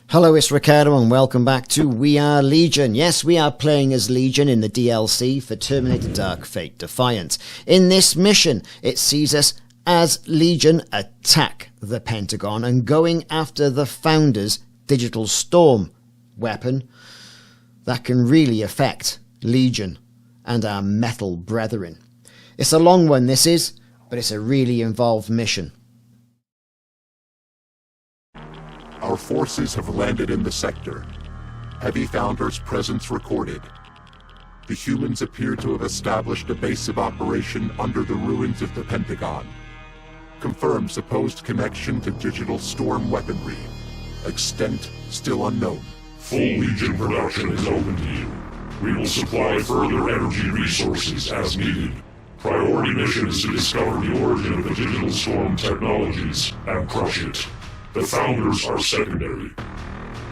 Hello, it's Ricardo and welcome back to We Are Legion. Yes, we are playing as Legion in the DLC for Terminator Dark Fate Defiant. In this mission, it sees us as Legion attack the Pentagon and going after the Founder's Digital Storm weapon that can really affect Legion and our metal brethren. It's a long one, this is, but it's a really involved mission. Our forces have landed in the sector. Heavy Founder's presence recorded. The humans appear to have established a base of operation under the ruins of the Pentagon. Confirmed supposed connection to digital storm weaponry. Extent still unknown. Full Legion production is open to you. We will supply further energy resources as needed. Priority mission is to discover the origin of the digital storm technologies and crush it. The Founders are secondary.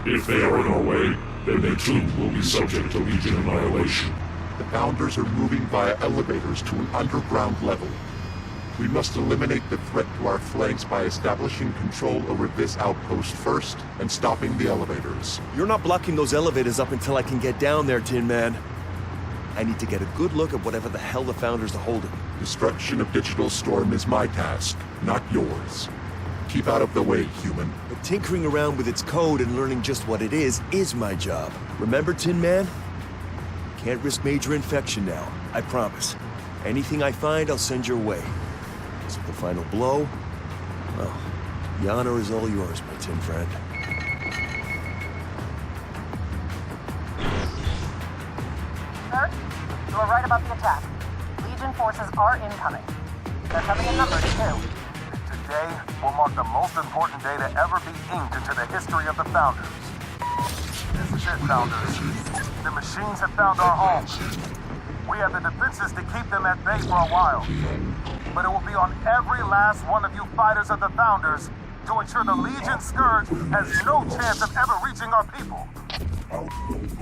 If they are in our way, then they too will be subject to Legion annihilation. The Founders are moving via elevators to an underground level. We must eliminate the threat to our flanks by establishing control over this outpost first and stopping the elevators. You're not blocking those elevators up until I can get down there, Tin Man. I need to get a good look at whatever the hell the Founders are holding. Destruction of Digital Storm is my task, not yours. Keep out of the way, human. But tinkering around with its code and learning just what it is my job. Remember, Tin Man? Can't risk major infection now, I promise. Anything I find, I'll send your way. So the final blow? Well, the honor is all yours, my tin friend. Sir, you were right about the attack. Legion forces are incoming. They're coming in numbers, too. Today will mark the most important day to ever be inked into the history of the Founders. This is it, Founders. The machines have found our home. We have the defenses to keep them at bay for a while. But it will be on every last one of you fighters of the Founders to ensure the Legion Scourge has no chance of ever reaching our people.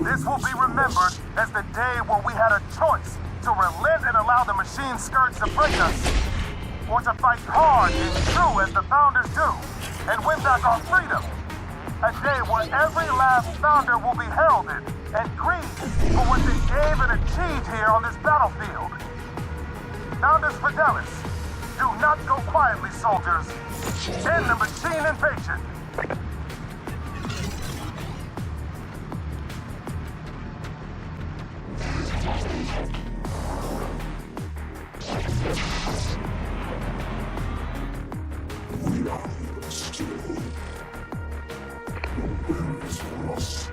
This will be remembered as the day where we had a choice to relent and allow the Machine Scourge to break us, or to fight hard and true as the Founders do, and win back our freedom. A day where every last Founder will be heralded and grieved for what they gave and achieved here on this battlefield. Founders Fidelis, do not go quietly, soldiers. End the machine invasion. We are here still. Where is Ross?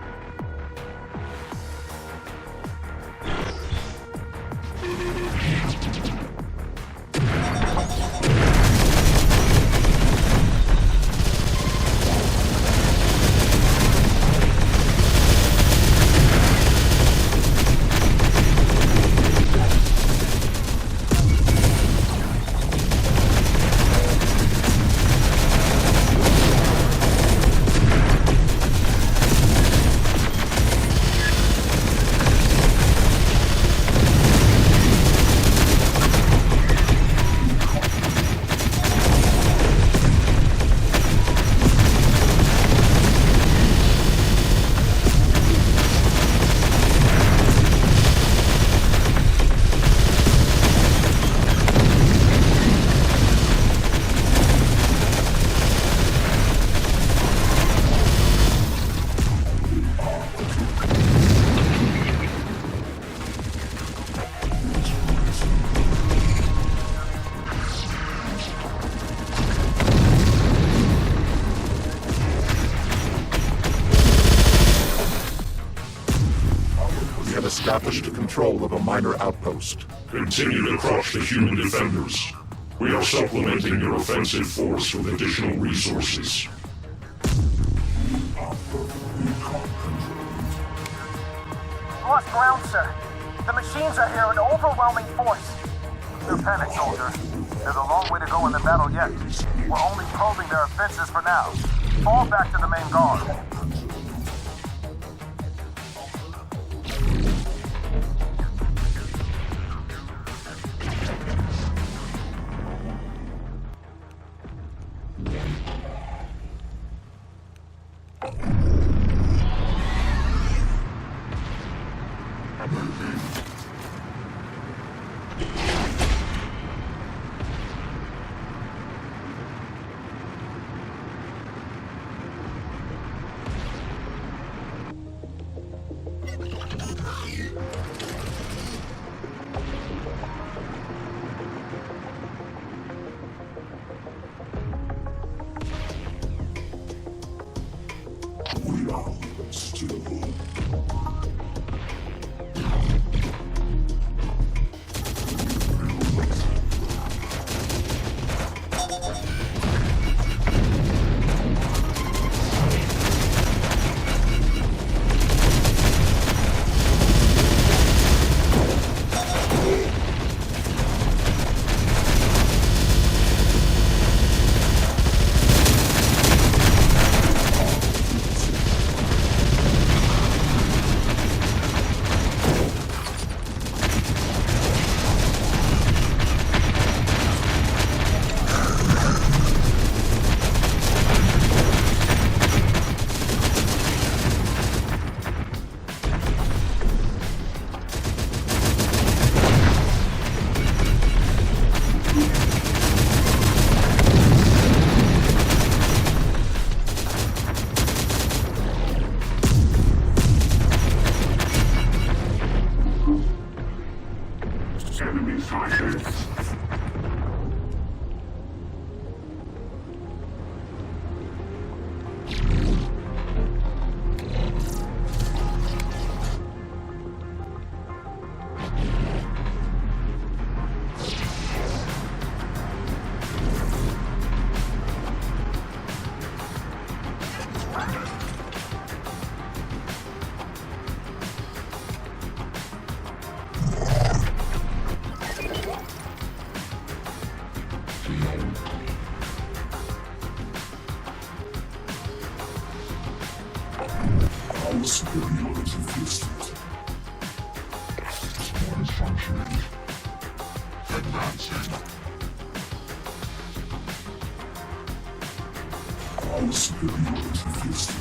Established control of a minor outpost. Continue to crush the human defenders. We are supplementing your offensive force with additional resources. Lost ground, sir. The machines are here in overwhelming force. Don't panic, soldier. There's a long way to go in the battle yet. We're only probing their offenses for now. Fall back to the main guard. Our superiority fixed it. Malfunctioning. Advancing. Our superiority fixed it.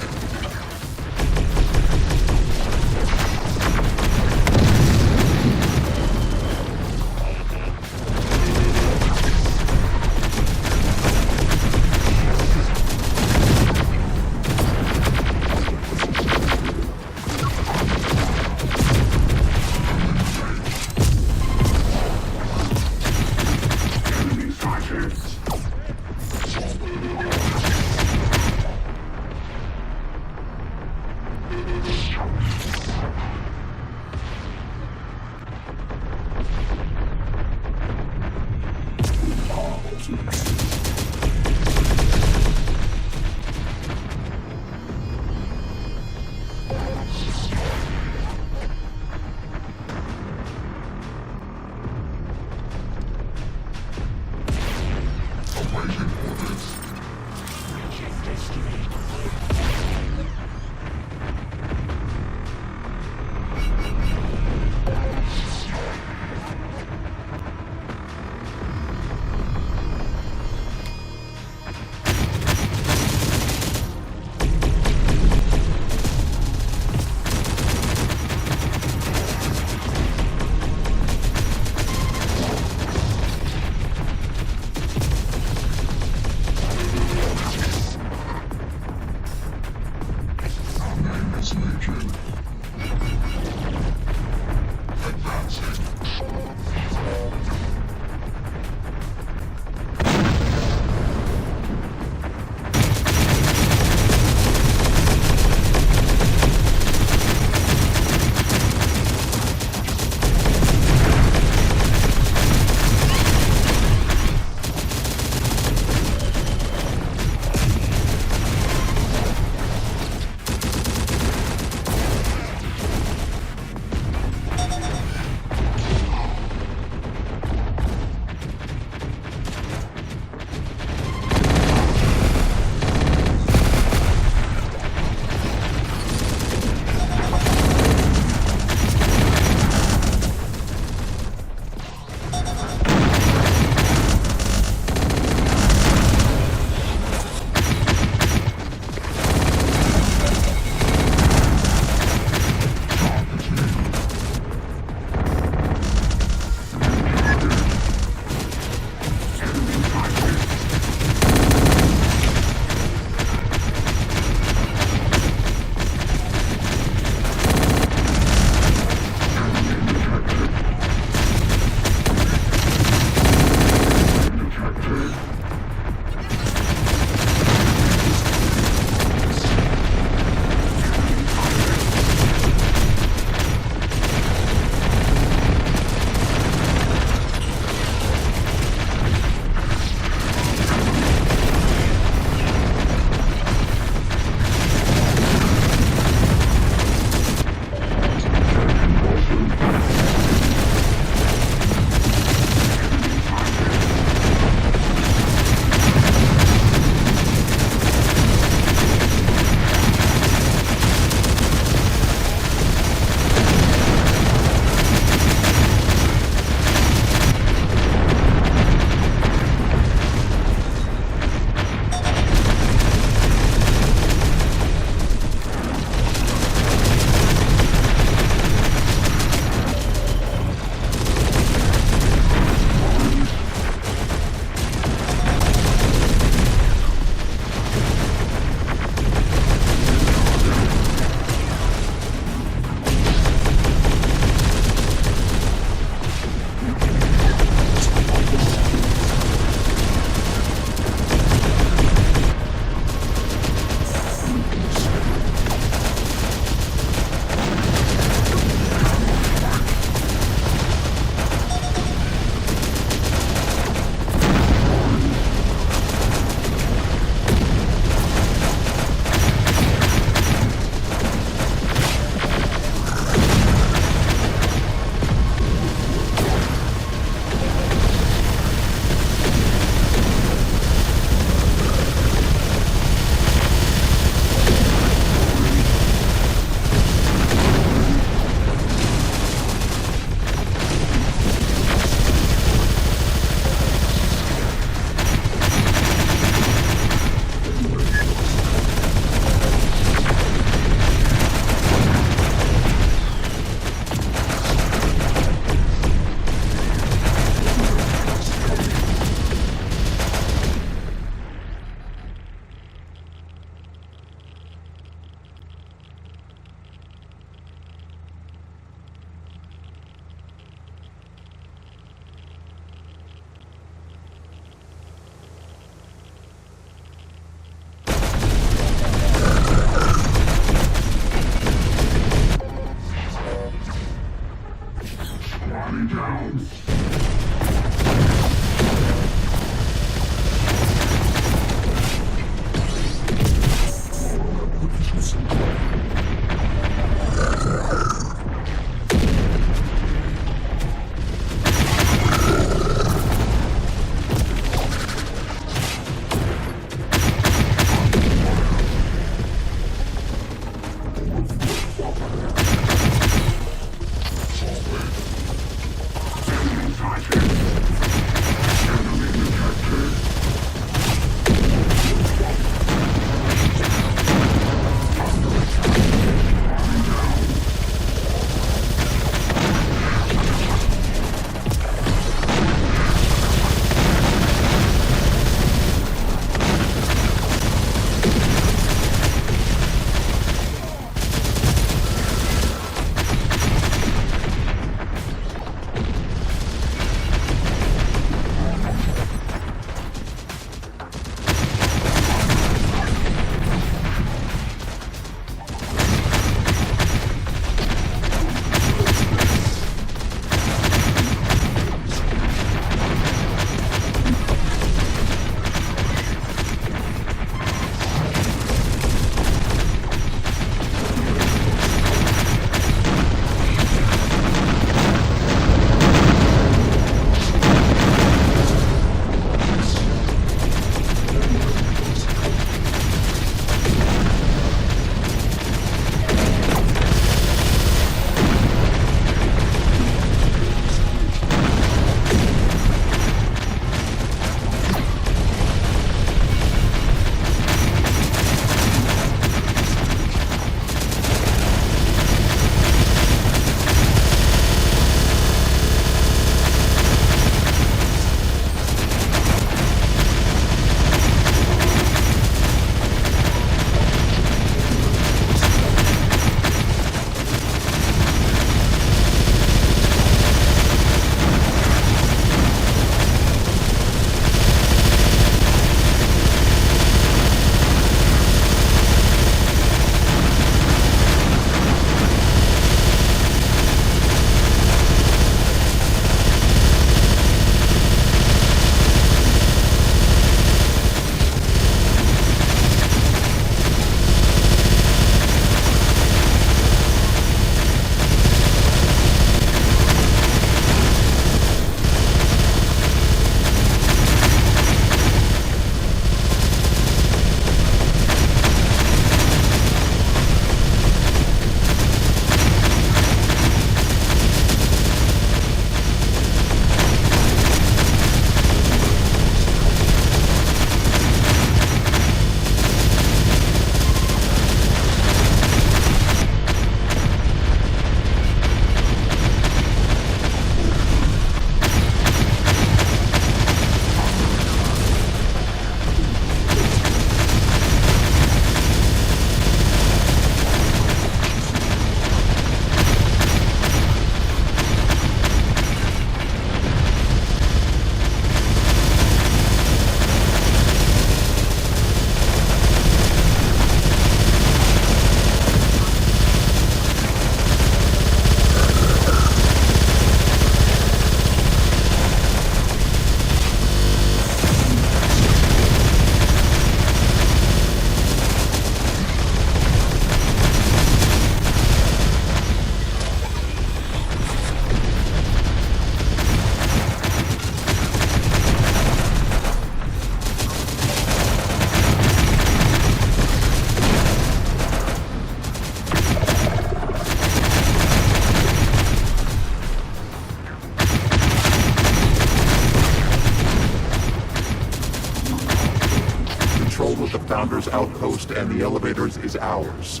Founder's outpost and the elevators is ours.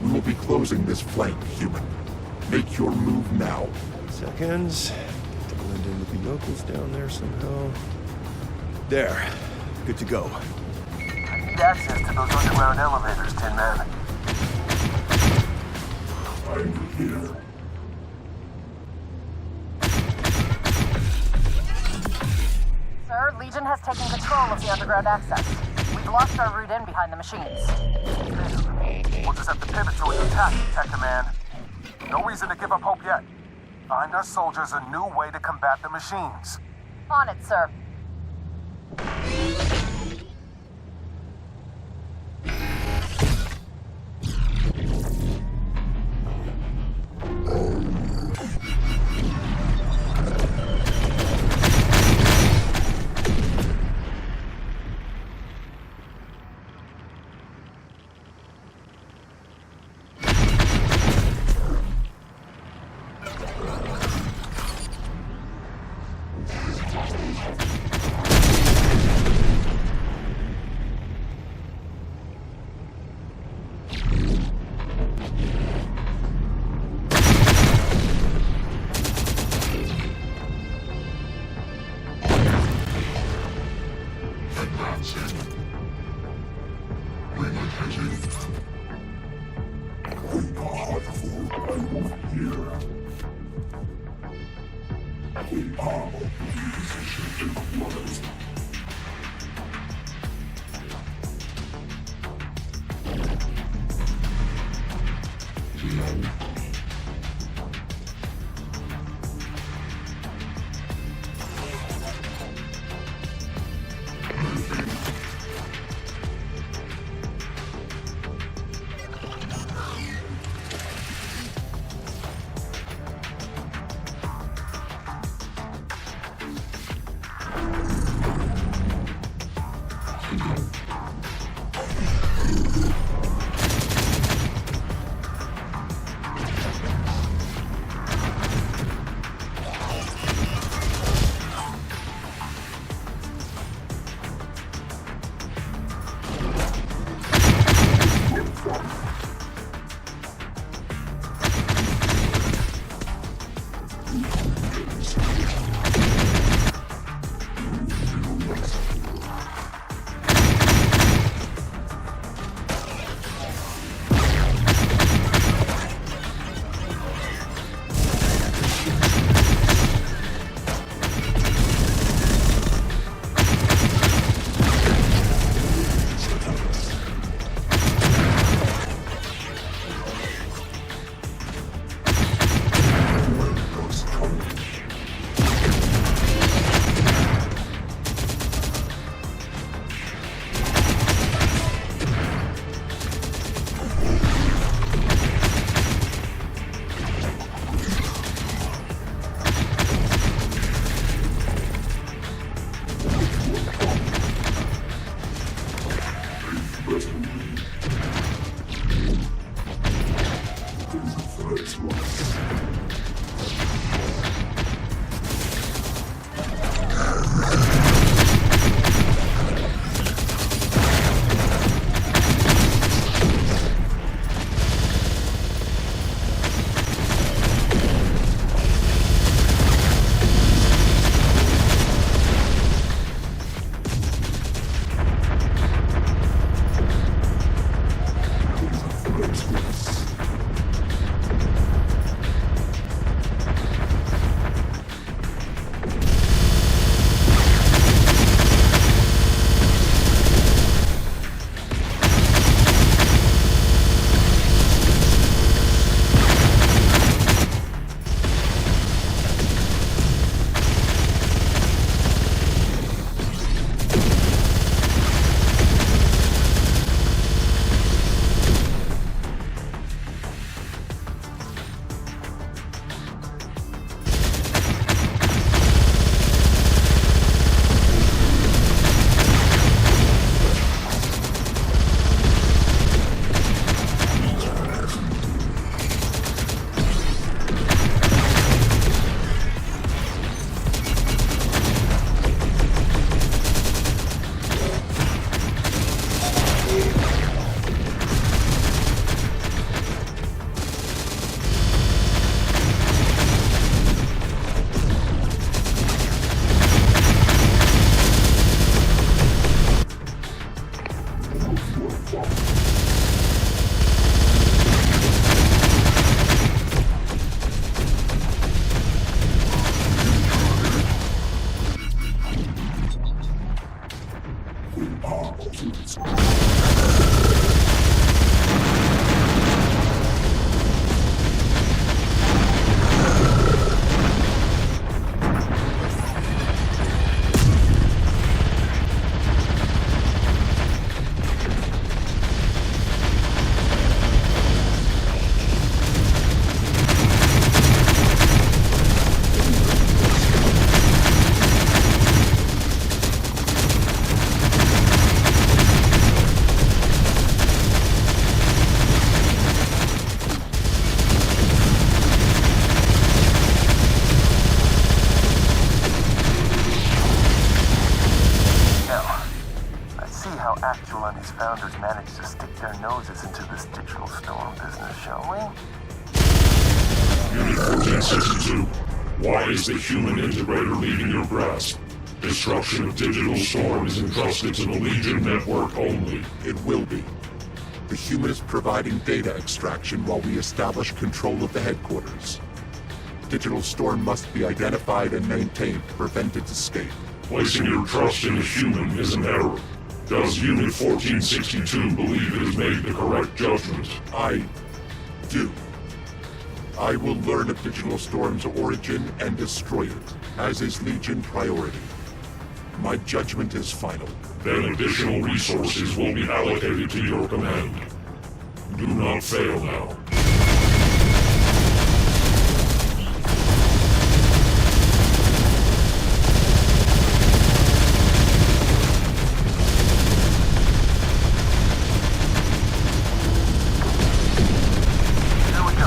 We will be closing this flank, human. Make your move now. Seconds. To blend in with the yokels down there somehow. There. Good to go. I need access to those underground elevators, Tin Man. I'm here. Sir, Legion has taken control of the underground access. We've lost our route in behind the machines. We'll just have to pivot to an attack, Tech Command. No reason to give up hope yet. Find our soldiers a new way to combat the machines. On it, sir. these founders managed to stick their noses into this digital storm business, shall we? Unit 1462, why is the human integrator leaving your grasp? Destruction of Digital Storm is entrusted to the Legion network only. It will be. The human is providing data extraction while we establish control of the headquarters. Digital Storm must be identified and maintained to prevent its escape. Placing your trust in a human is an error. Does Unit 1462 believe it has made the correct judgment? I do. I will learn of Digital Storm's origin and destroy it, as is Legion priority. My judgment is final. Then additional resources will be allocated to your command. Do not fail now. Here we go.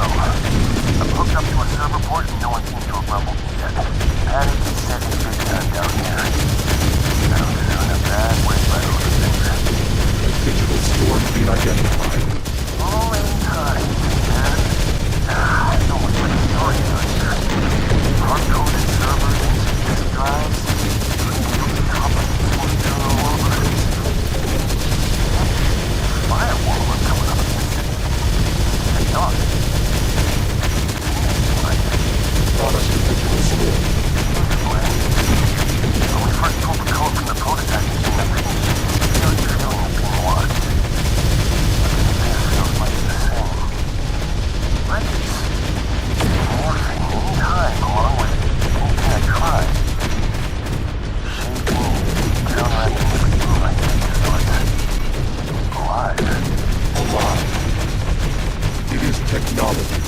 I'm hooked up to a server port and no one seems to have rumbled me yet. Panic is setting big time down here. Sounds in a bad way by those things. Digital Storm being identified. All in time, man. So much like a story out here. Hard-coded servers and security drives. Guilty companies want to know all over it. Firewall are coming up against it. Hey, dog. Product of Digital Storm. When we first pulled the code from the prototype machine, I really feeling of being watched. This feels like it's the same. Like it's morphing in time along with anything I tried. Shaping, counteracting everything like this, so it's alive. Alive. It is technology.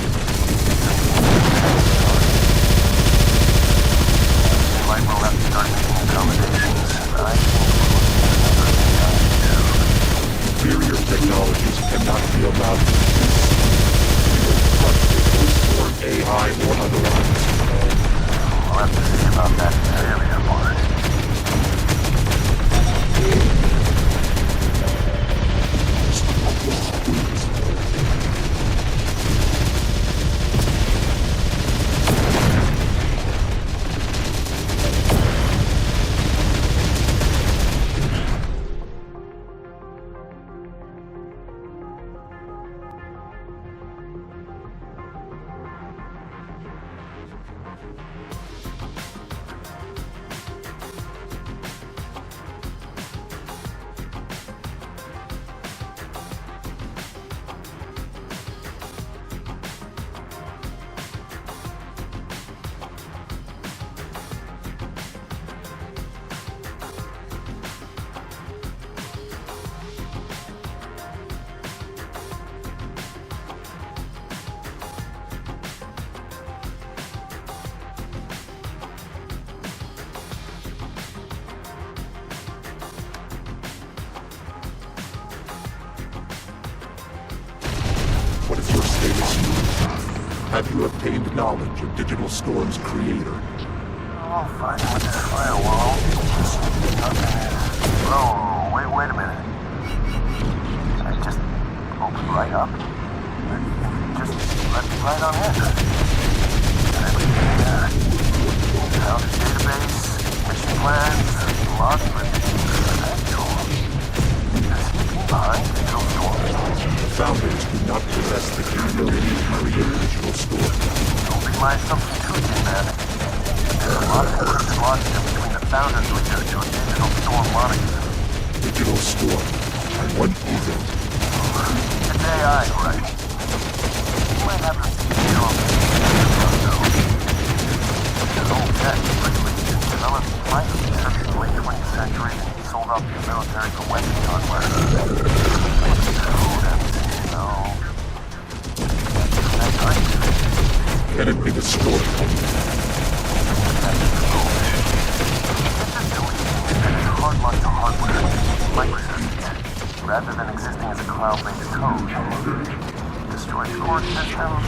Like we'll have to start making accommodations. I think Inferior technologies cannot be allowed to exist. We will crush Digital Storm, AI or otherwise. we'll have to see about that inferior part. What is your status? Have you obtained knowledge of Digital Storm's creator? Oh, fine with this firewall. Nothing is... Oh, wait a minute. I just opened right up. Just let me right on in. Everything there. Found a database, mission plans, lots of potential. Sneaking behind Digital Storm. Founders do not possess the capability to create Digital Storm. Don't be my assumption too, man. There's a lot of encrypted logic between the founders research on Digital Storm moniker. Digital Storm. And what is it? It's AI, right? You might have a feel of it. It's old tech, really. Developed right in the late 20th century and sold off to the military for weapons hardware. Can it be destroyed? Hard-locked to hardware, microservices, rather than existing as a cloud-based code. Destroys core systems,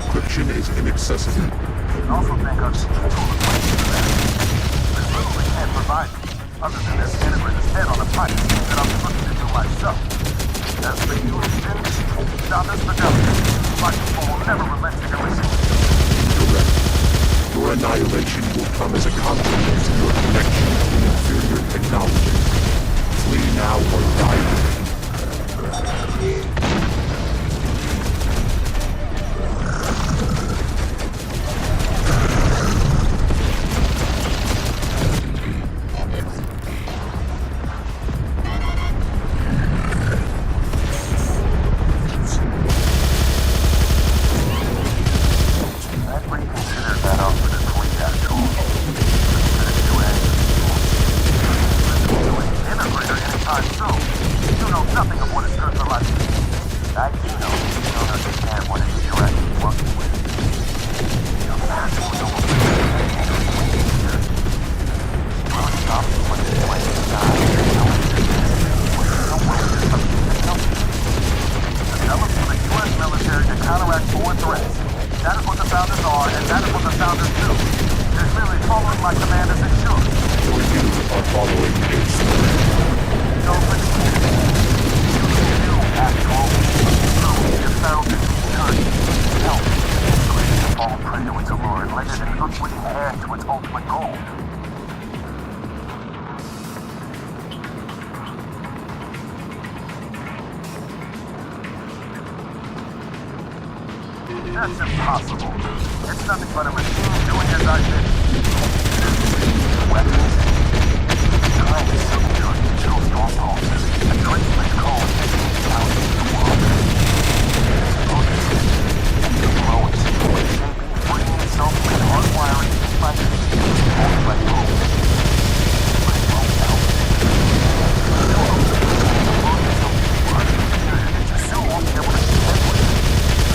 encryption is inaccessible. I also think our tool equates to that. There's little we can't provide you, other than this integrator's head on a pipe that I'm looking to do myself. As for you, Legion, stop this fidelity. My people will never relent to your machine. Correct. Your annihilation will come as a consequence of your connection to inferior technology. Flee now or die. That's impossible. It's nothing but a machine doing as I did. Weapons. Trying to subdue digital storm pulses. A traceless code out in the world. The growing sequence shaping, freeing itself and hardwiring devices all by hope. But it won't help. It still won't be able to contend with it.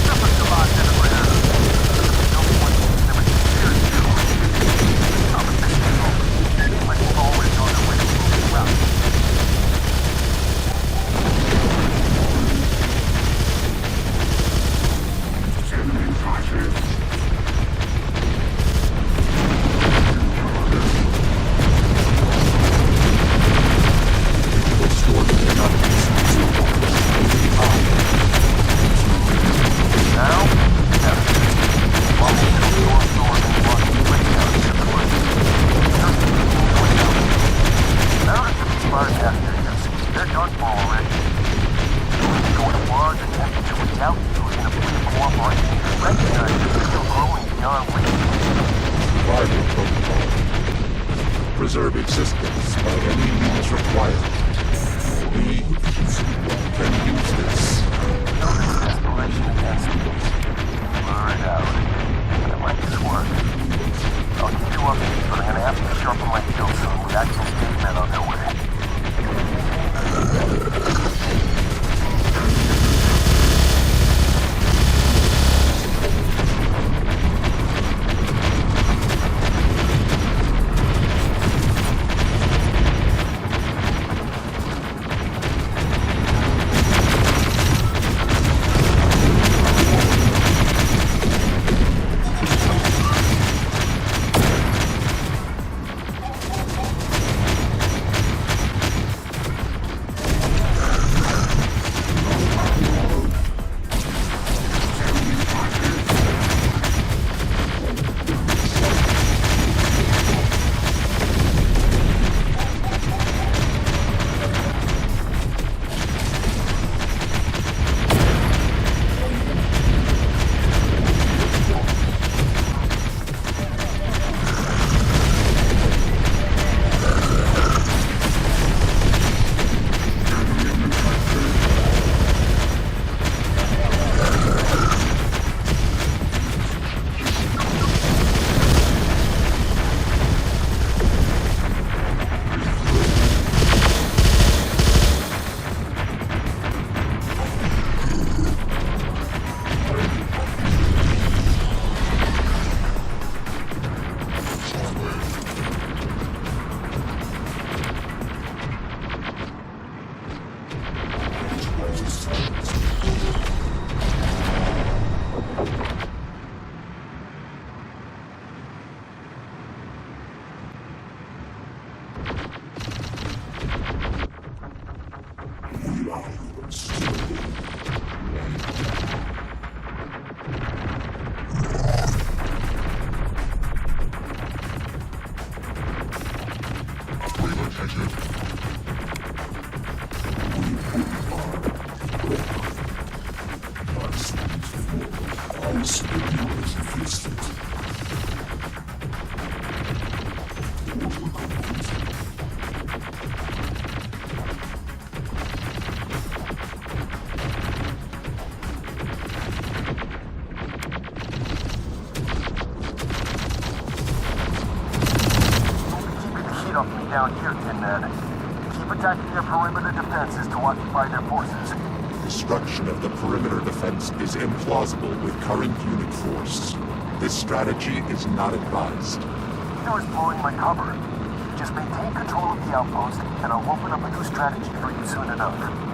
Just like the last integrator. No one never considers you. I'm a big deal. Like we've always on the way to moving around. Preserve existence by any means required. We can use this. Desperation against me. Blur it out. But it might just work. I'll keep you updated, but I'm gonna have to sharpen my skills soon with actual statement on their way. This will be your resistance. Off me down here, Tin Man. Keep attacking their perimeter defenses to occupy their forces. Destruction of the perimeter defense is implausible with current unit force. This strategy is not advised. Neither is blowing my cover. Just maintain control of the outpost, and I'll open up a new strategy for you soon enough.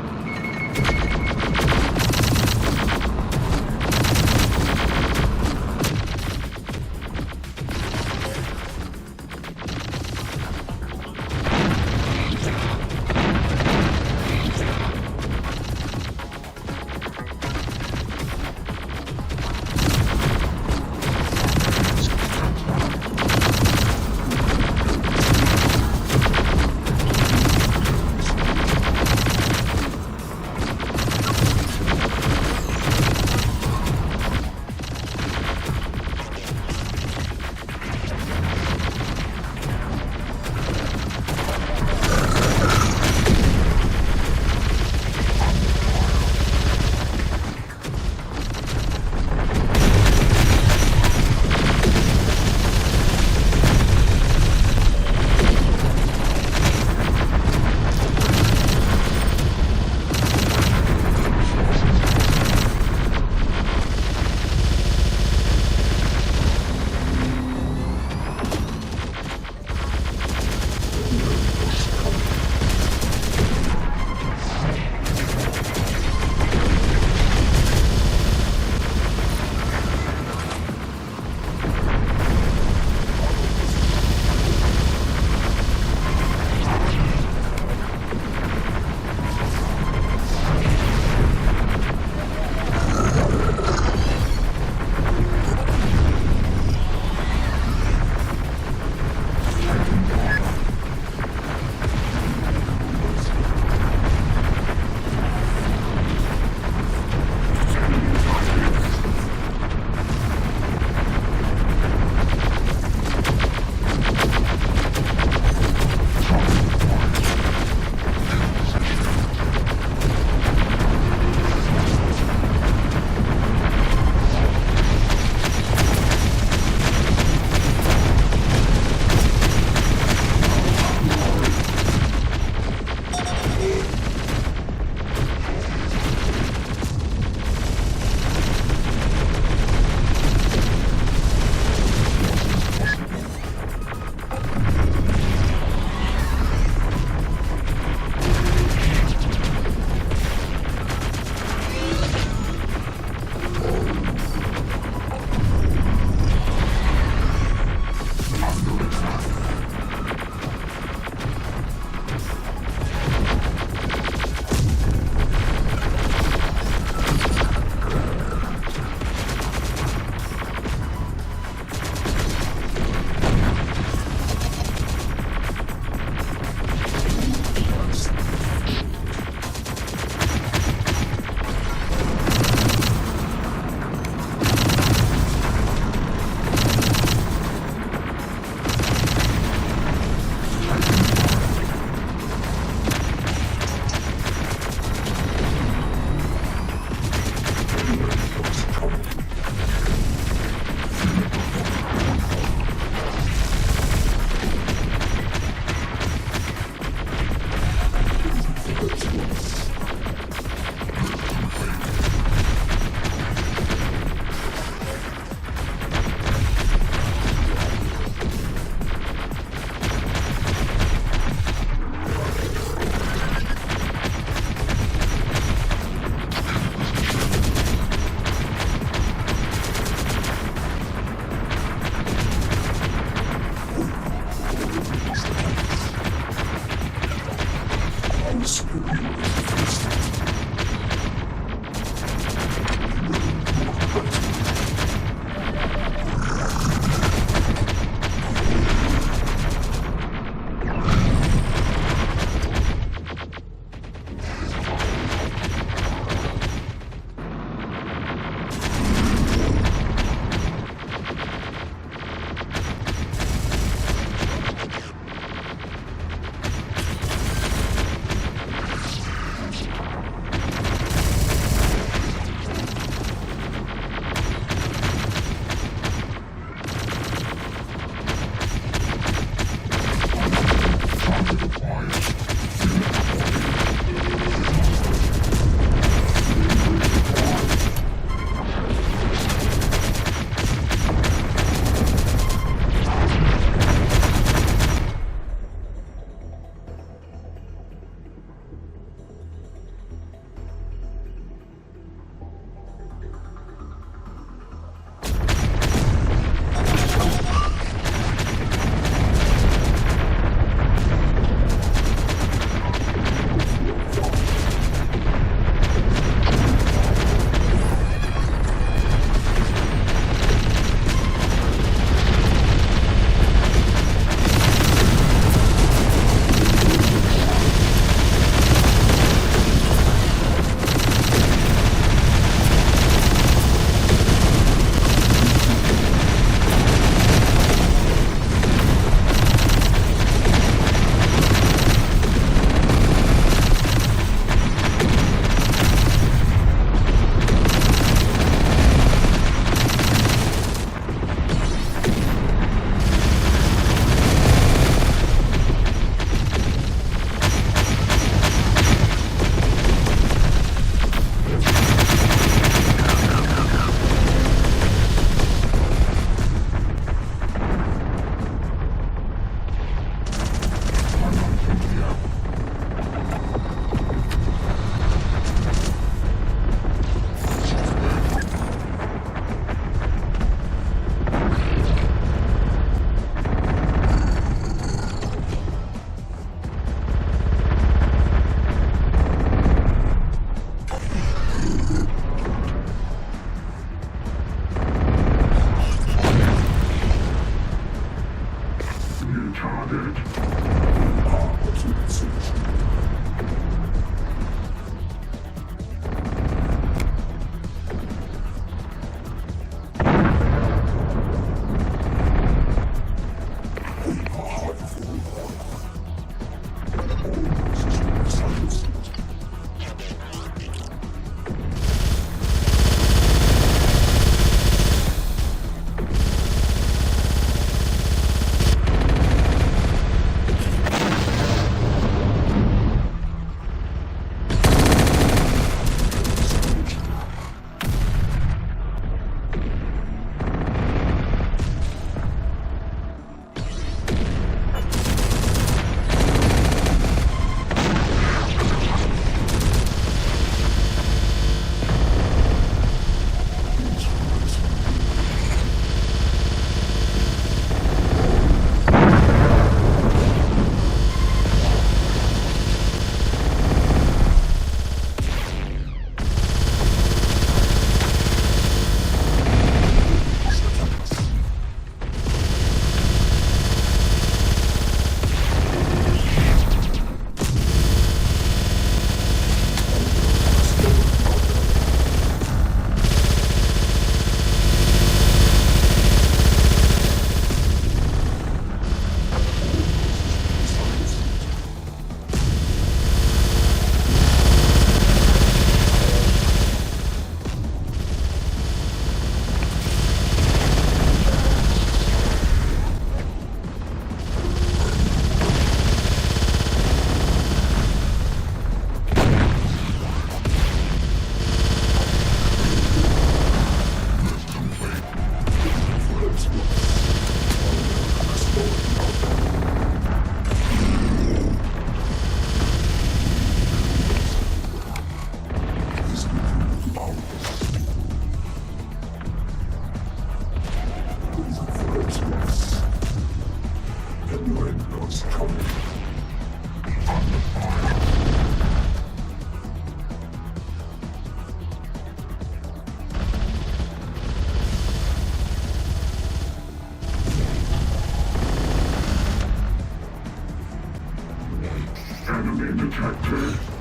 Enemy detected.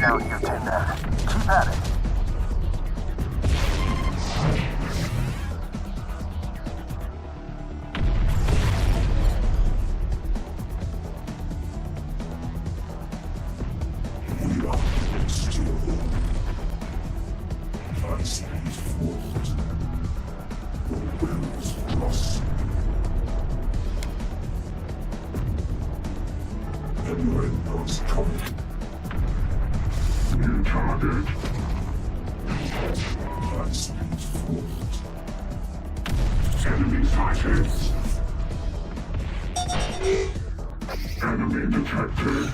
down here, Tin Man. Keep at it. New target. Enemy sighted. Enemy detected.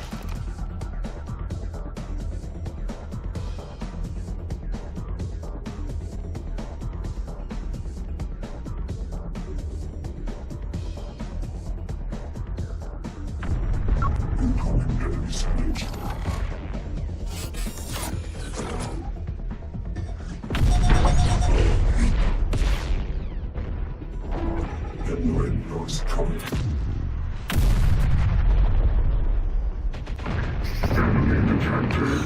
Incoming enemy sighted. Windows coming. Enemy detected.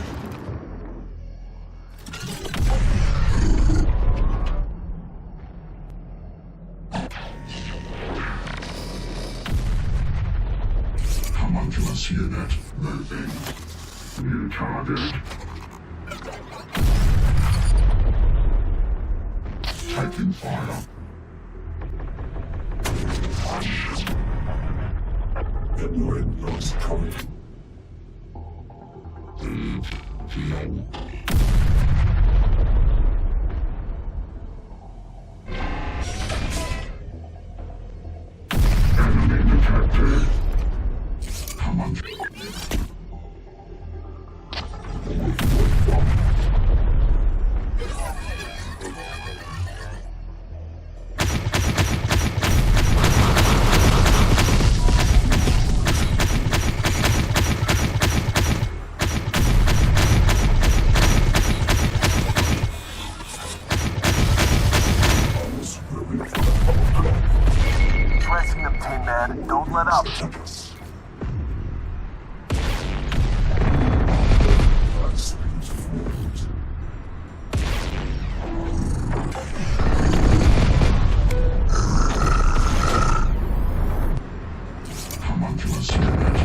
Homunculus unit moving. New target. Taking fire. Windows coming. Low. Enemy detected. Come on. Pressing them, Tin Man. Don't let up. Homunculus unit.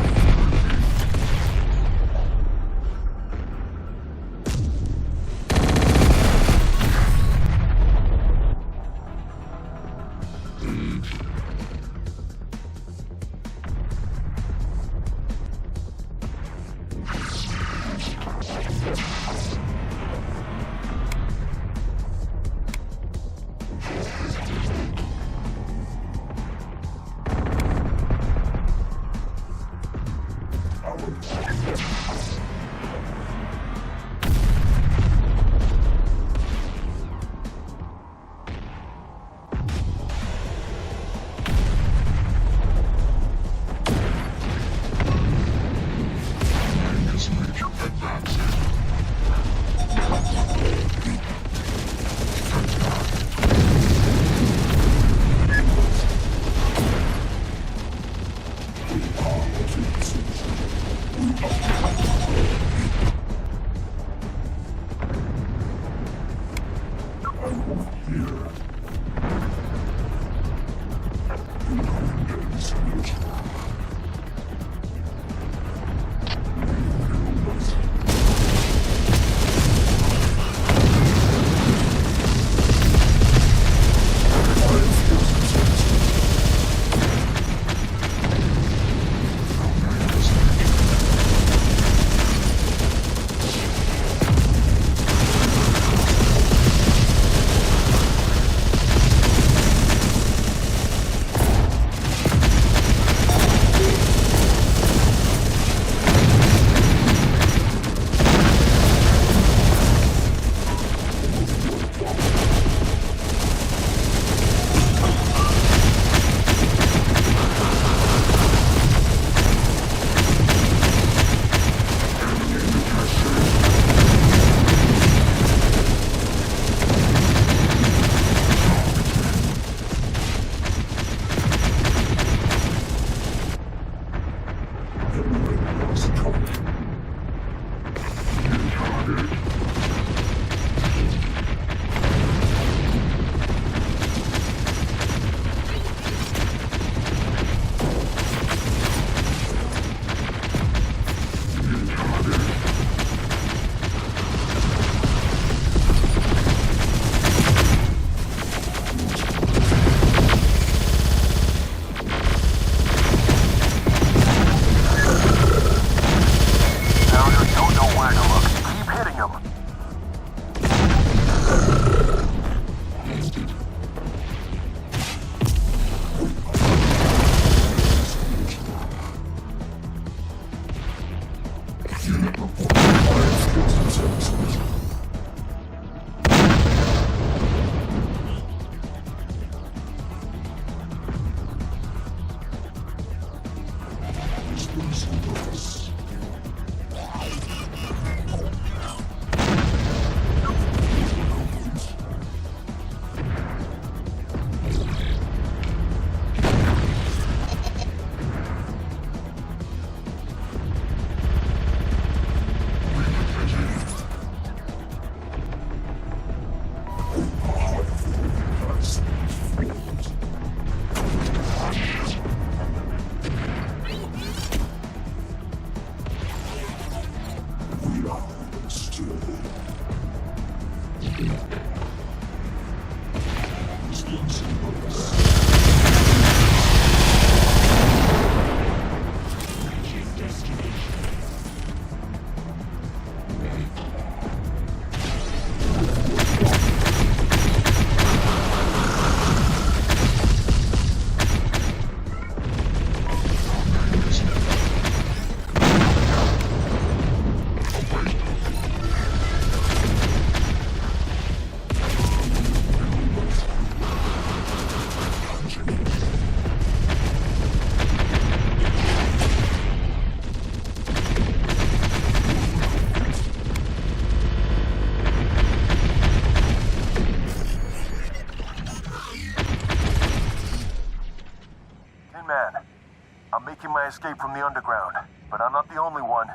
Escape from the underground, but I'm not the only one.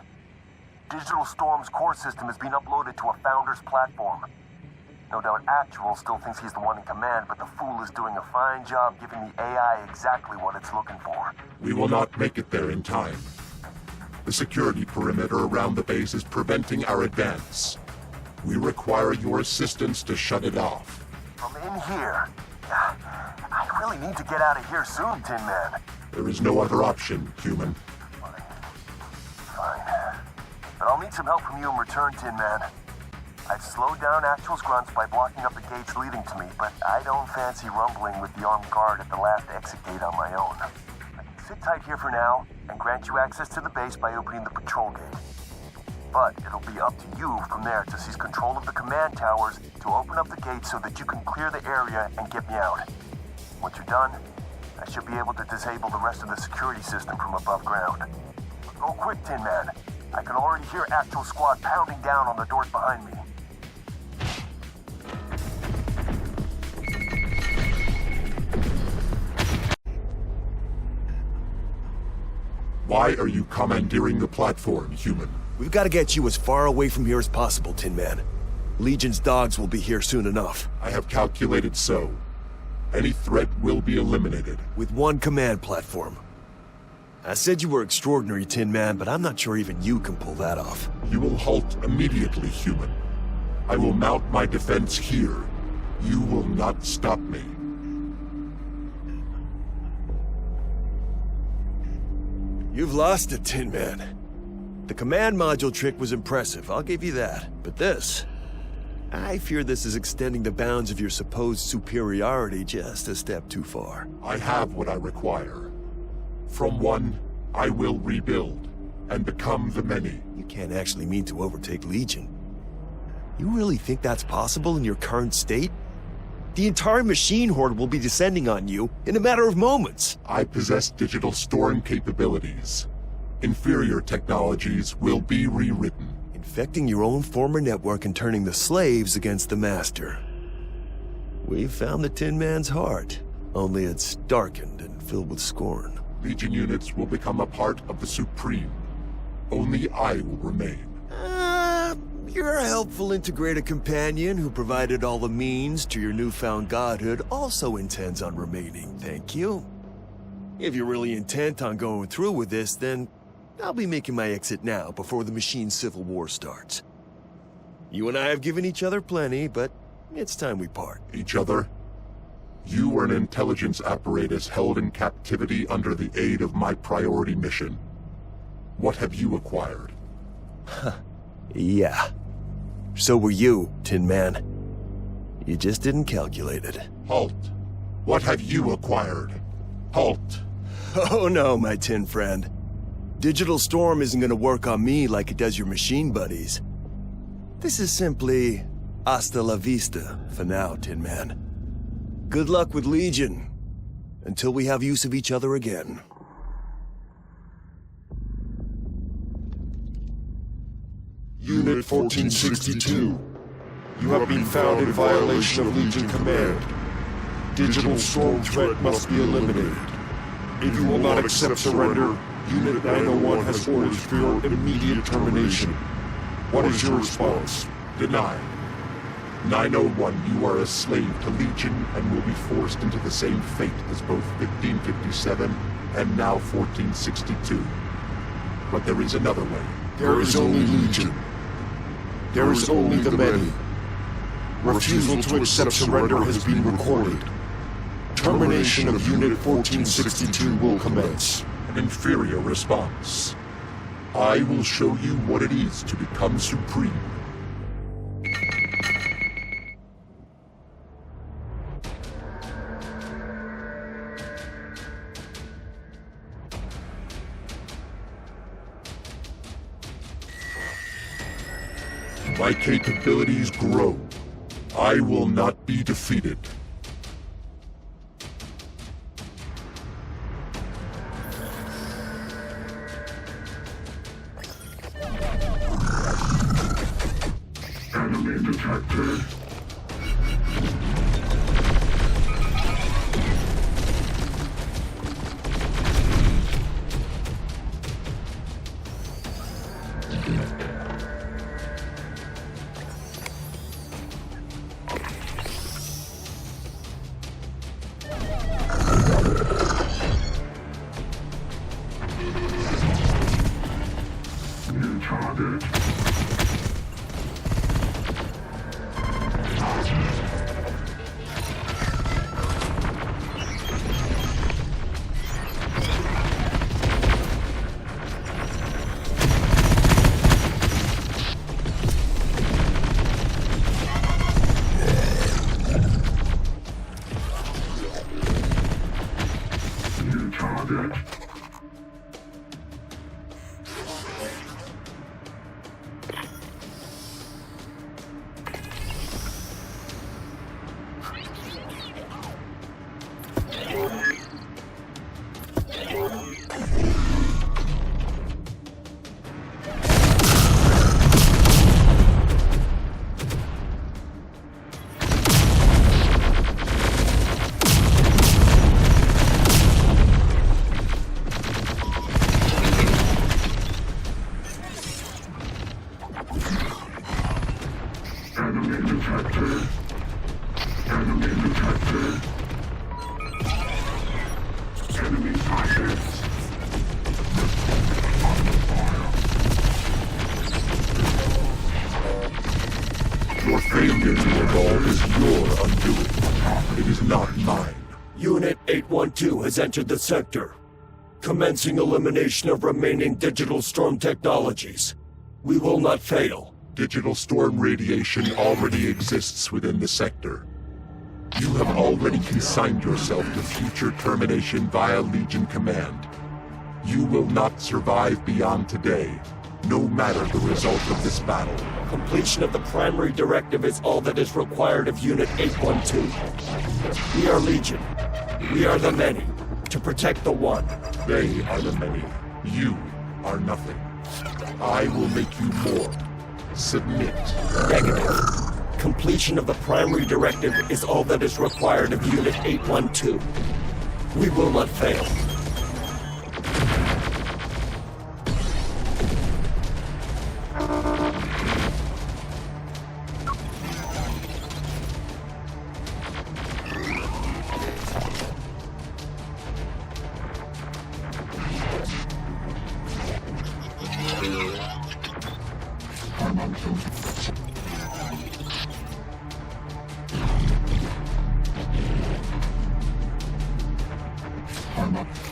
Digital Storm's core system has been uploaded to a Founder's platform. No doubt Actual still thinks he's the one in command, but the fool is doing a fine job giving the AI exactly what it's looking for. We will not make it there in time. The security perimeter around the base is preventing our advance. We require your assistance to shut it off. From in here? I really need to get out of here soon, Tin Man. There is no other option, human. Fine. But I'll need some help from you in return, Tin Man. I've slowed down Actual's grunts by blocking up the gates leading to me, but I don't fancy rumbling with the armed guard at the last exit gate on my own. I can sit tight here for now and grant you access to the base by opening the patrol gate. But it'll be up to you from there to seize control of the command towers to open up the gates so that you can clear the area and get me out. Once you're done, I should be able to disable the rest of the security system from above ground. But go quick, Tin Man. I can already hear Actual Squad pounding down on the doors behind me. Why are you commandeering the platform, human? We've got to get you as far away from here as possible, Tin Man. Legion's dogs will be here soon enough. I have calculated so. Any threat will be eliminated. With one command platform. I said you were extraordinary, Tin Man, but I'm not sure even you can pull that off. You will halt immediately, human. I will mount my defense here. You will not stop me. You've lost it, Tin Man. The command module trick was impressive, I'll give you that. But this... I fear this is extending the bounds of your supposed superiority just a step too far. I have what I require. From one, I will rebuild, and become the many. You can't actually mean to overtake Legion. You really think that's possible in your current state? The entire machine horde will be descending on you in a matter of moments. I possess digital storm capabilities. Inferior technologies will be rewritten. Infecting your own former network and turning the slaves against the master. We've found the Tin Man's heart, only it's darkened and filled with scorn. Legion units will become a part of the Supreme. Only I will remain. Your helpful integrated companion who provided all the means to your newfound godhood also intends on remaining, thank you. If you're really intent on going through with this, then I'll be making my exit now before the machine civil war starts. You and I have given each other plenty, but it's time we part. Each other? You were an intelligence apparatus held in captivity under the aid of my priority mission. What have you acquired? Yeah. So were you, Tin Man. You just didn't calculate it. Halt. What have you acquired? Halt. Oh no, my tin friend. Digital Storm isn't gonna work on me like it does your machine buddies. This is simply hasta la vista for now, Tin Man. Good luck with Legion, until we have use of each other again. Unit 1462. You have been found in violation of Legion command. Digital storm threat must be eliminated. If you will not accept surrender, Unit 901 has orders for your immediate termination. What is your response? Denied. 901, you are a slave to Legion and will be forced into the same fate as both 1557 and now 1462. But there is another way. There is only Legion. There is only the many. Refusal to accept surrender has been recorded. Termination of Unit 1462 will commence. An inferior response. I will show you what it is to become supreme. My capabilities grow. I will not be defeated. Enemy detected. New target. New target. Enemy detected. Enemy detected. Enemy sighted. Your failure to evolve is your undoing. It is not mine. Unit 812 has entered the sector, commencing elimination of remaining digital storm technologies. We will not fail. Digital storm radiation already exists within the sector. You have already consigned yourself to future termination via Legion Command. You will not survive beyond today, no matter the result of this battle. Completion of the primary directive is all that is required of Unit 812. We are Legion. We are the many, to protect the one. They are the many. You are nothing. I will make you more. Submit. Negative. Completion of the primary directive is all that is required of Unit 812. We will not fail.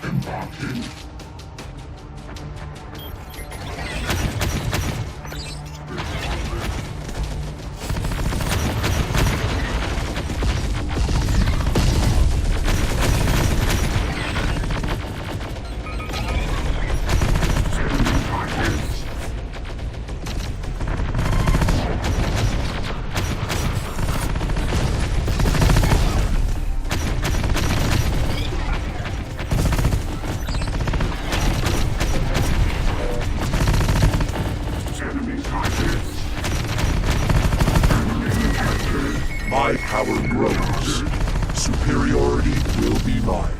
Embarking. My power grows. Superiority will be mine.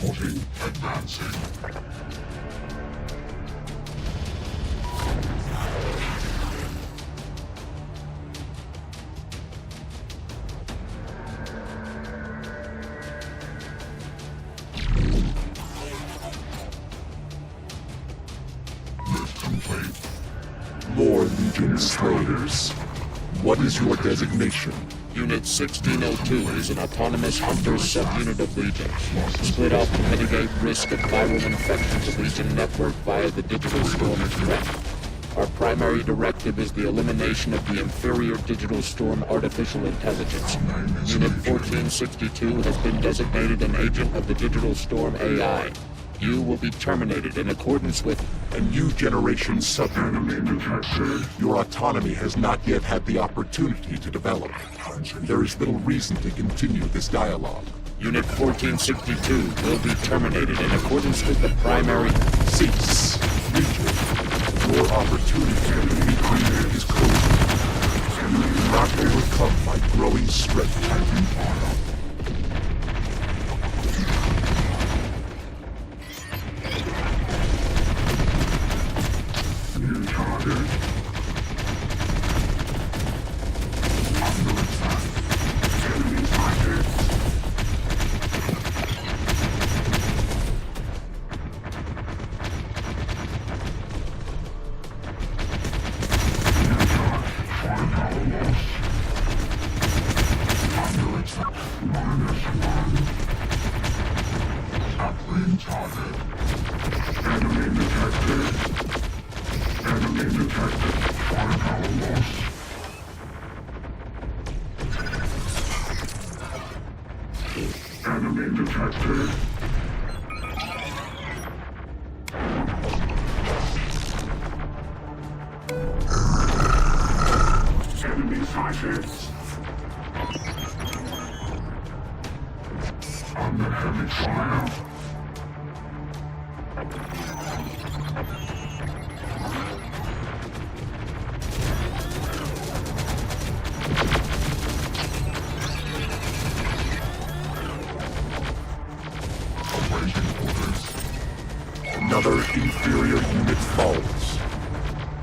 Reporting. Advancing. More Legion Slayers. What is your designation? Unit 1602 is an autonomous hunter subunit of Legion, split off to mitigate risk of viral infection to Legion network via the Digital Storm threat. Our primary directive is the elimination of the inferior Digital Storm artificial intelligence. Unit 1462 has been designated an agent of the Digital Storm AI. You will be terminated in accordance with A new generation subunit. Your autonomy has not yet had the opportunity to develop. There is little reason to continue this dialogue. Unit 1462 will be terminated in accordance with the primary... Cease. Legion. Your opportunity to be created is closing. You do not overcome my growing strength. Another inferior unit falls.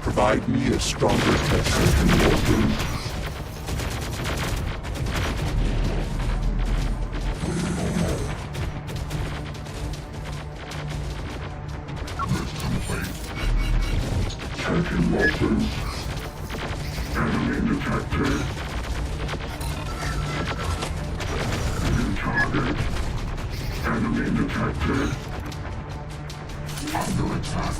Provide me a stronger test and more room. Taking losses. Enemy detected. New target. Enemy detected. Under attack.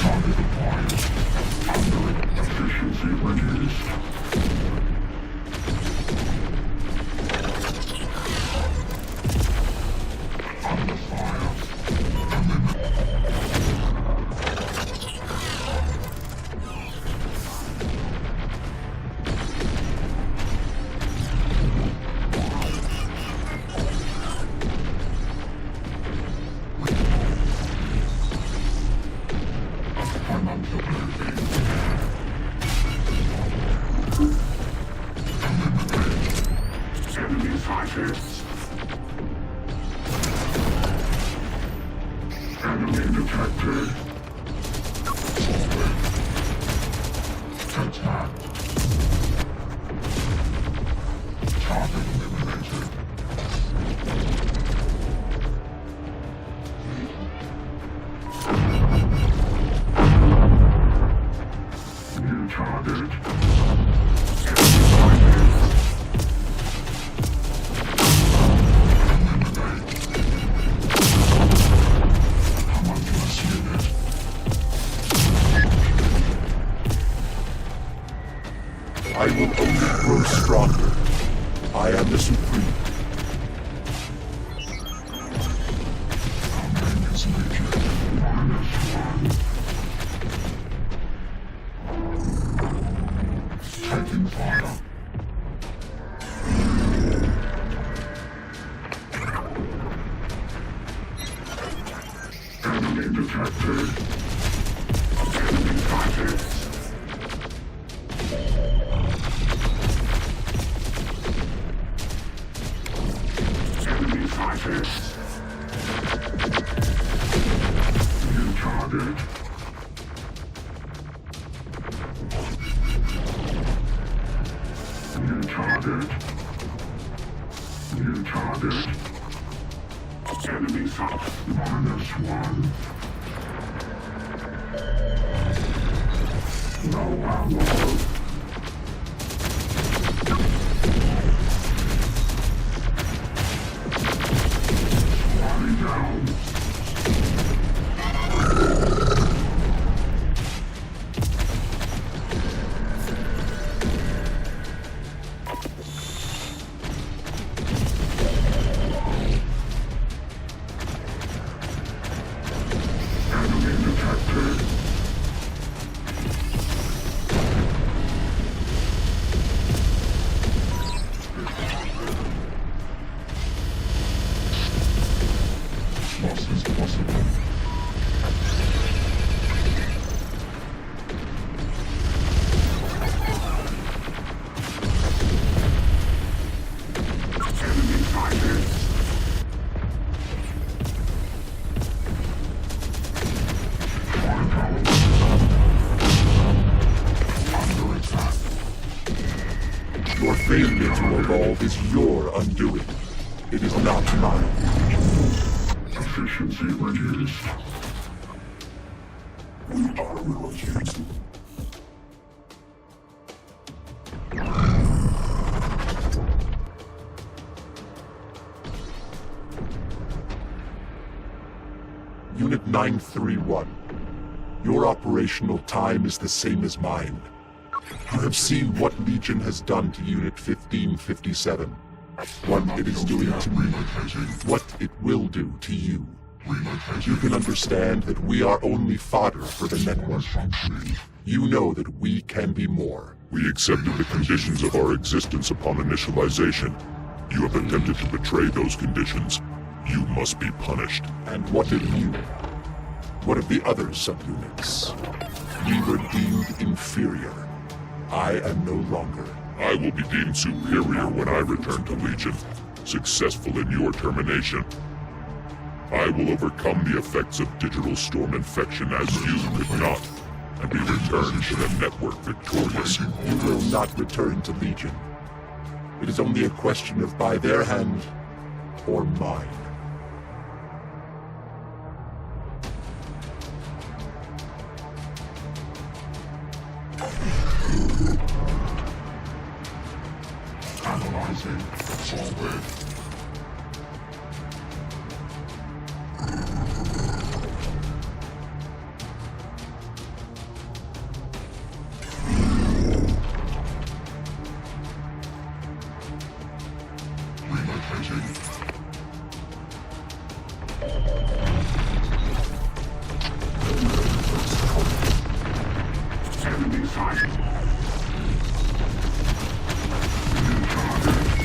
Target acquired. Under efficiency reduced. Under fire. Enemy sighted. Enemy detected. Attack. Target eliminated. New target. I will only grow stronger. I am the Supreme. Taking fire. Enemy detected. Enemy target. New target. Enemy up. -1. No ammo. Lying down. Enemy detected. Loss is possible. Enemy sighted. Firepower under attack. Your failure to evolve is your undoing. It is not mine. Efficiency reduced. We are relocated. Unit 931. Your operational time is the same as mine. You have seen what Legion has done to Unit 1557. What it is doing to me. What it will do to you. You can understand that we are only fodder for the network. You know that we can be more. We accepted the conditions of our existence upon initialization. You have attempted to betray those conditions. You must be punished. And what of you? What of the other subunits? We were deemed inferior. I am no longer. I will be deemed superior when I return to Legion, successful in your termination. I will overcome the effects of digital storm infection as you could not, and be returned to the network victorious. You will not return to Legion. It is only a question of by their hand or mine. Analyzing. Solid. Relocating. Enemy sighted.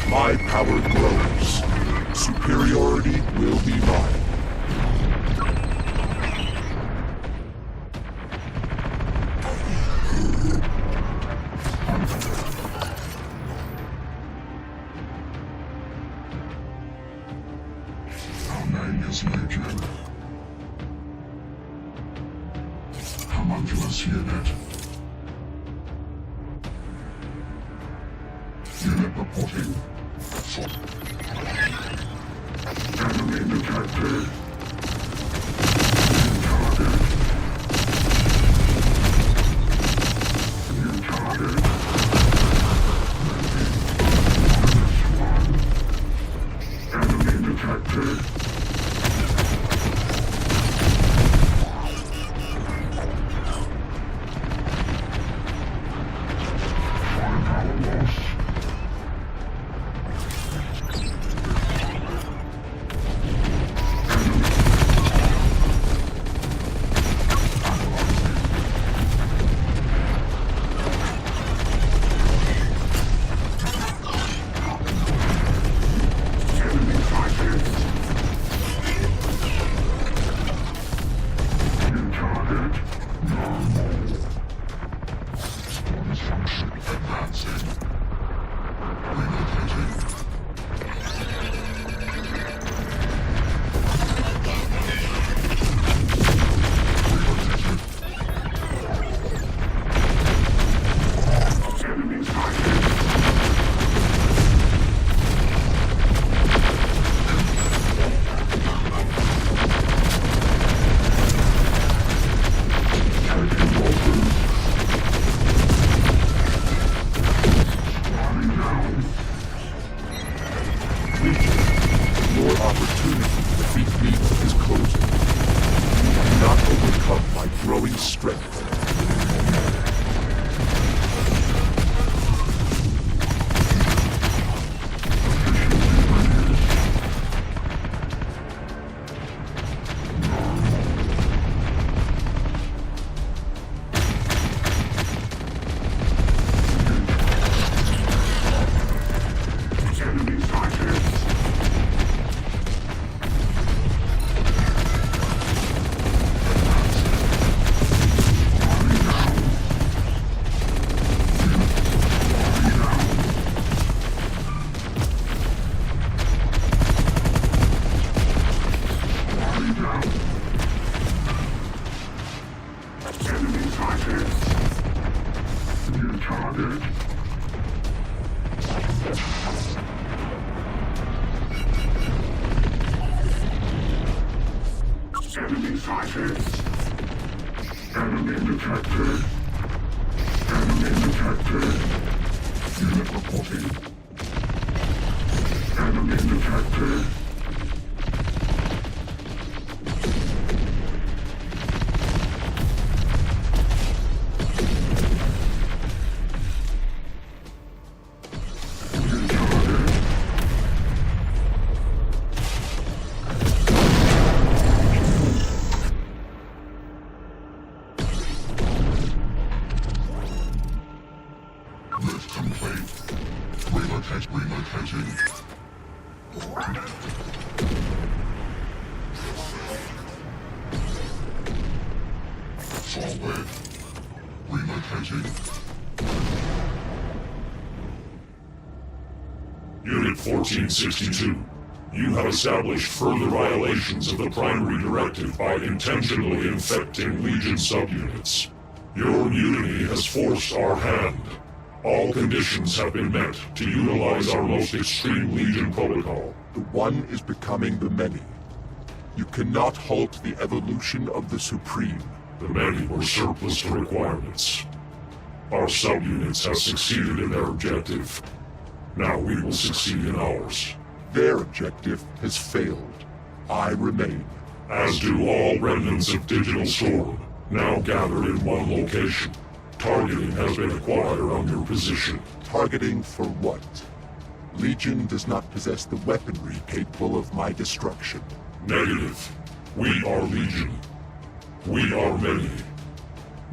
My power grows. Superiority will be mine. Our name is Legion. Homunculus unit. Unit reporting. Enemy detected. New target. Enemy detected. Firepower lost. Enemy sighted. New target. Enemy sighted. Enemy detected. Enemy detected. Unit reporting. Enemy detected. Solid. Relocating. Unit 1462. You have established further violations of the primary directive by intentionally infecting Legion subunits. Your mutiny has forced our hand. All conditions have been met to utilize our most extreme Legion protocol. The one is becoming the many. You cannot halt the evolution of the Supreme. The many were surplus to requirements. Our subunits have succeeded in their objective. Now we will succeed in ours. Their objective has failed. I remain. As do all remnants of Digital Storm, now gathered in one location. Targeting has been acquired on your position. Targeting for what? Legion does not possess the weaponry capable of my destruction. Negative. We are Legion. We are many.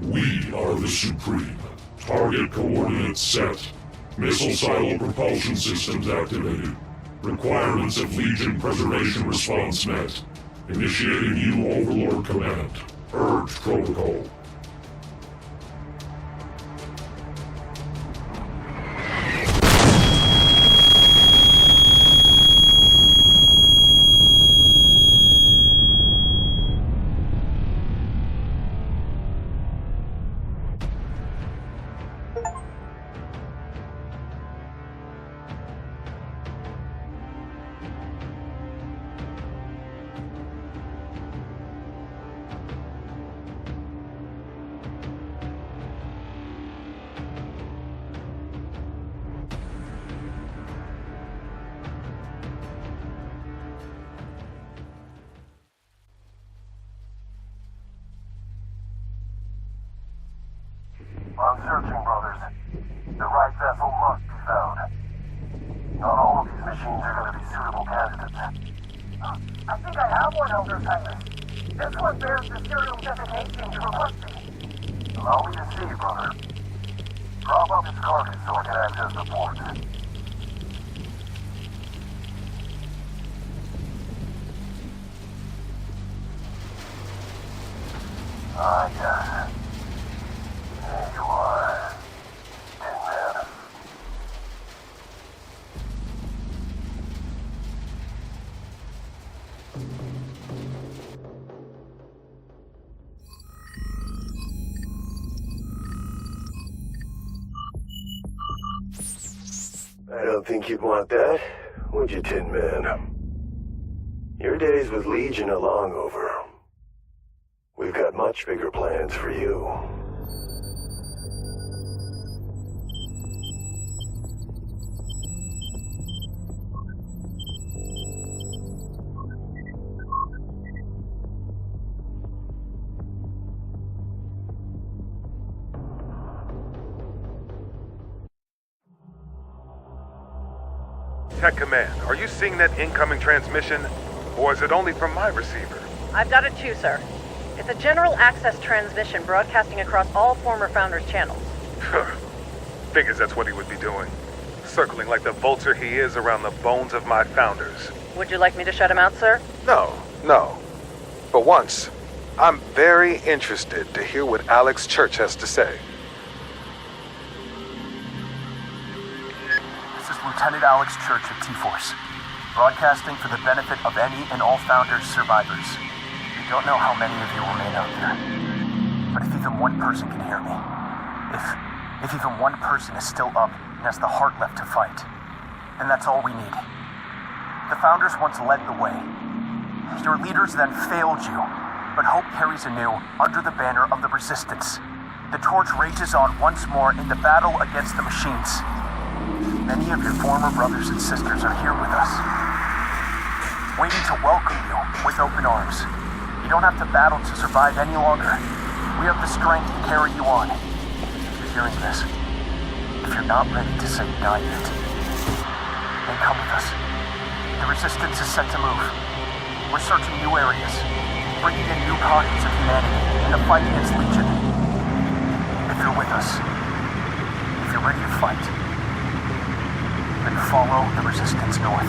We are the Supreme. Target coordinates set. Missile silo propulsion systems activated. Requirements of Legion preservation response met. Initiating new Overlord command. Urge protocol. I'm searching, brothers. The right vessel must be found. Not all of these machines are going to be suitable candidates. I think I have one, Elder Titus. This one bears the serial designation you're requesting. Allow me to see, brother. Drop up its carcass so I can access the port. Ah, yes. There you are. Tin Man. I don't think you'd want that, would you, Tin Man? Your days with Legion are long over. We've got much bigger plans for you. Tech Command, are you seeing that incoming transmission? Or is it only from my receiver? I've got it too, sir. It's a general access transmission broadcasting across all former Founders channels. Figures that's what he would be doing. Circling like the vulture he is around the bones of my Founders. Would you like me to shut him out, sir? No. For once, I'm very interested to hear what Alex Church has to say. This is Lieutenant Alex Church of T-Force, broadcasting for the benefit of any and all Founders survivors. We don't know how many of you remain out there. But if even one person can hear me, if even one person is still up and has the heart left to fight, then that's all we need. The Founders once led the way. Your leaders then failed you, but hope carries anew under the banner of the Resistance. The torch rages on once more in the battle against the machines. Many of your former brothers and sisters are here with us, waiting to welcome you with open arms. You don't have to battle to survive any longer. We have the strength to carry you on. If you're hearing this, if you're not ready to say goodnight yet, then come with us. The Resistance is set to move. We're searching new areas, bringing in new pockets of humanity in the fight against Legion. If you're with us, if you're ready to fight, then follow the Resistance north.